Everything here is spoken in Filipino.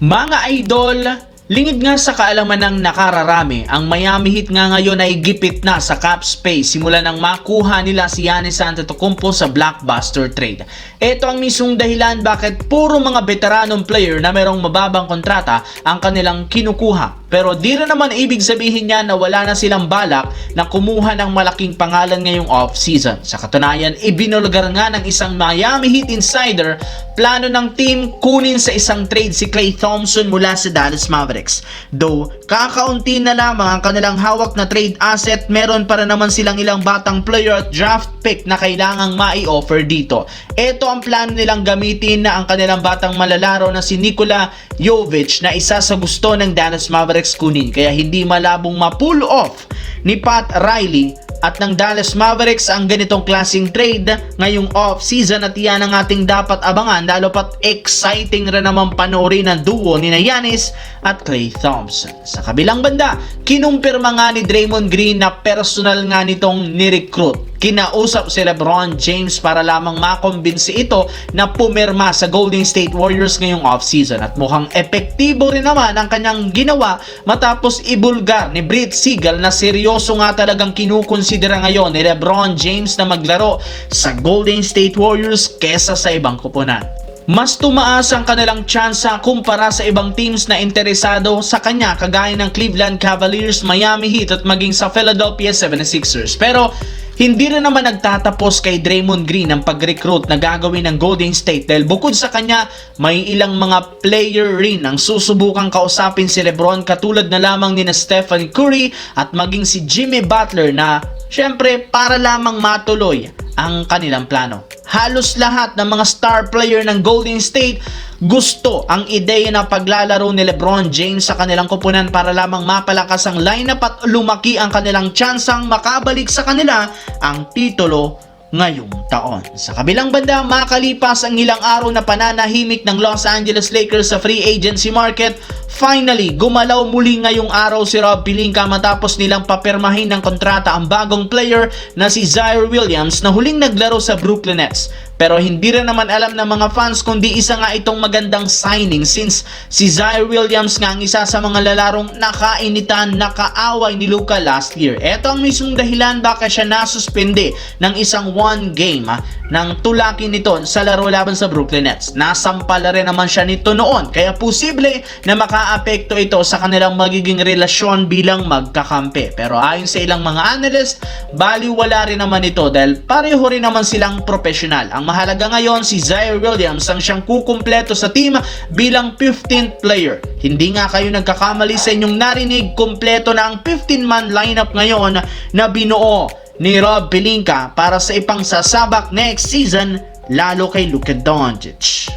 Mga idol, lingid nga sa kaalaman ng nakararami, ang Miami Heat nga ngayon ay gipit na sa cap space simula nang makuha nila si Giannis Antetokounmpo sa blockbuster trade. Ito ang mismong dahilan bakit puro mga veteranong player na merong mababang kontrata ang kanilang kinukuha. Pero di rin naman ibig sabihin niya na wala na silang balak na kumuha ng malaking pangalan ngayong off-season. Sa katunayan, ibinulgar nga ng isang Miami Heat insider plano ng team kunin sa isang trade si Klay Thompson mula sa Dallas Mavericks. Though, kakaunti na lamang ang kanilang hawak na trade asset, meron para naman silang ilang batang player at draft pick na kailangang mai-offer dito. Ito ang plano nilang gamitin na ang kanilang batang malalaro na si Nikola Jovic na isa sa gusto ng Dallas Mavericks kunin, kaya hindi malabong ma-pull off ni Pat Riley at ng Dallas Mavericks ang ganitong klaseng trade ngayong off-season, at yan ang ating dapat abangan, lalo pat exciting rin naman panoorin ang duo ni Giannis at Klay Thompson. Sa kabilang banda, kinumpirma nga ni Draymond Green na personal nga nitong nirecruit. Kinausap si LeBron James para lamang makumbinsi ito na pumirma sa Golden State Warriors ngayong off-season, at mukhang epektibo rin naman ang kanyang ginawa matapos ibulgar ni Brett Siegel na seryoso nga talagang kinukonsidera ngayon ni LeBron James na maglaro sa Golden State Warriors kesa sa ibang koponan. Mas tumaas ang kanilang tsansa kumpara sa ibang teams na interesado sa kanya kagaya ng Cleveland Cavaliers, Miami Heat at maging sa Philadelphia 76ers. Pero hindi rin naman nagtatapos kay Draymond Green ang pag-recruit na gagawin ng Golden State, dahil bukod sa kanya, may ilang mga player rin ang susubukang kausapin si LeBron, katulad na lamang ni Stephen Curry at maging si Jimmy Butler, na syempre para lamang matuloy ang kanilang plano. Halos lahat ng mga star player ng Golden State gusto ang ideya na paglalaro ni LeBron James sa kanilang koponan para lamang mapalakas ang lineup at lumaki ang kanilang tsansang makabalik sa kanila ang titulo ngayong taon. Sa kabilang banda, makalipas ang ilang araw na pananahimik ng Los Angeles Lakers sa free agency market, finally, gumalaw muli ngayong araw si Rob Pelinka matapos nilang papirmahin ng kontrata ang bagong player na si Ziaire Williams na huling naglaro sa Brooklyn Nets. Pero hindi rin naman alam ng mga fans kundi isa nga itong magandang signing, since si Ziaire Williams nga ang isa sa mga lalarong nakainitan, nakaaway ni Luka last year. Ito ang mismong dahilan baka siya nasuspende ng isang one game ng tulakin nito sa laro laban sa Brooklyn Nets. Nasampala rin naman siya nito noon, kaya posible na makaapekto ito sa kanilang magiging relasyon bilang magkakampi. Pero ayon sa ilang mga analyst, baliwala rin naman ito dahil pareho rin naman silang profesional. Ang mahalaga ngayon, si Ziaire Williams ang siyang kukumpleto sa team bilang 15th player. Hindi nga kayo nagkakamali sa inyong narinig, kumpleto na ang 15-man lineup ngayon na binuo ni Rob Pelinka para sa ipangsasabak next season, lalo kay Luka Doncic.